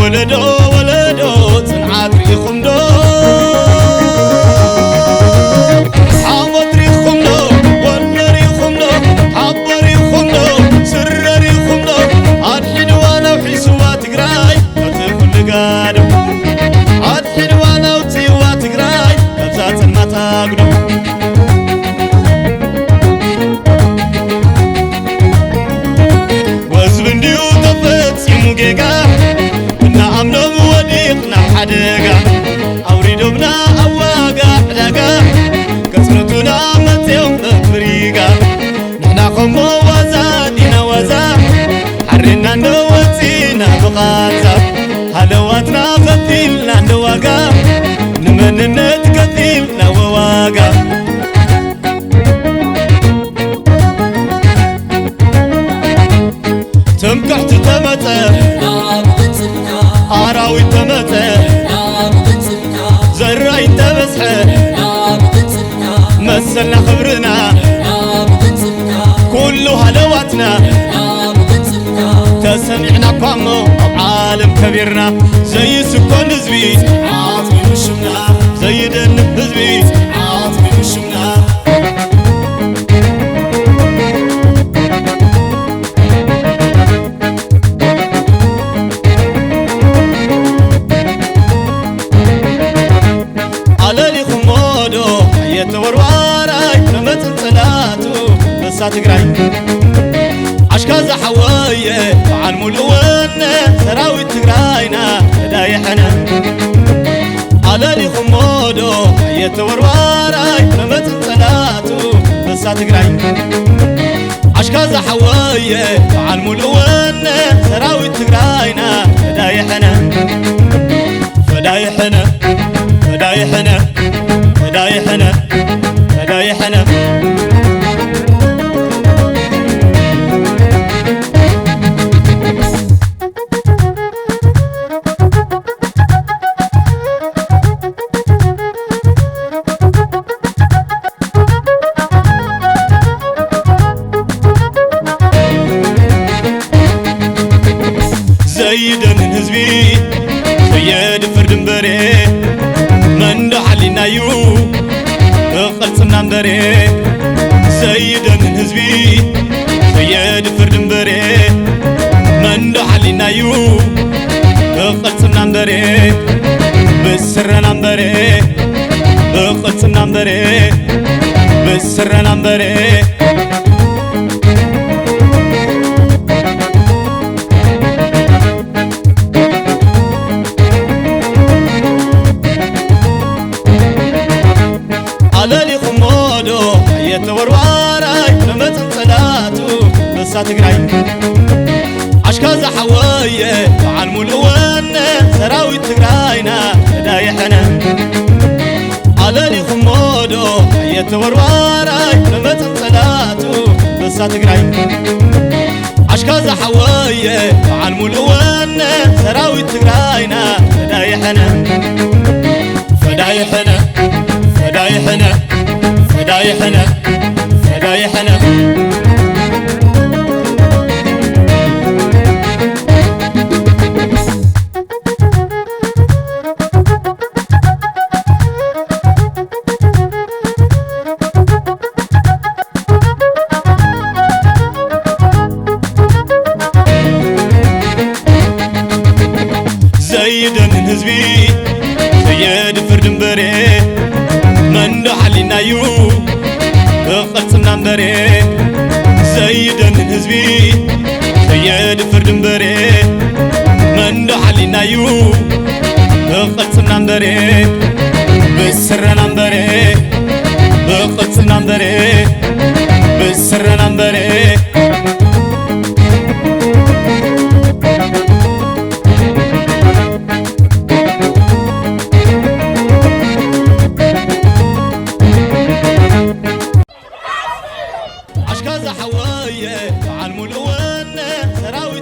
ولدو ولدو صنعات ريخم دو حامد ريخم دو ولا ريخم دو حب ريخم دو سر ريخم دو أدحد وانا وحسوا تقراي كتكل قادم أدحد وانا وتيوا تقراي كبزات ما تاقدو وزبنديو طفت سيموكيكا كنا عملو وديقنا حدقا أوريدوبنا أواقا حدقا كسمتونا متيوم بفريقا نحنا خمو وزا دينا وزا حرنا نوتينا بغازا هلواتنا قتيلنا نواقا نمننت قتيلنا وواقا تمكحت تمتر عراوي تمتر زراي تمسحر مسلنا خبرنا كله هلواتنا تسمعنا قامو عالم كبيرنا زي سكون زبي عاطمي وشمنا زي دنب زبي عاطمي وشمنا يتورواراي لمتن صلاتو بسات قراي عشكازا حوايه وعن ملونا سراوي تقراينا دايحنا على لي خمودو يتورواراي لمتن صلاتو بسات قراي عشكازا حوايه وعن ملونا سراوي تقراينا دايحنا فدايحنا فدايحنا فدايحنا فدايحنا زيد من هزبي سيد فردن بري من دحلنا يو قلصنا مبري سيد من هزبي سيد فردن بري من دحلنا يو قلصنا مبري بسرنا مبري قلصنا مبري بسرنا مبري على خمودو يتورواراي لمتن صلاتو بسات قراي عشكازا حوايه وعن ملونا سراوي تقراينا دايحنا على خمودو يتورواراي لمتن صلاتو بسات قراي عشكازا حوايه وعن ملونا سراوي تقراينا دايحنا فدايحنا فدايحنا فدايحنا فدايحنا زيد من هزبي سيد فردن بري من دحلنا يو قلصنا مبري زيد من هزبي سيد فردن بري من دحلنا يو قلصنا مبري بسرنا مبري قلصنا مبري بسرنا مبري عشكازا حوايه وعن ملونا سراوي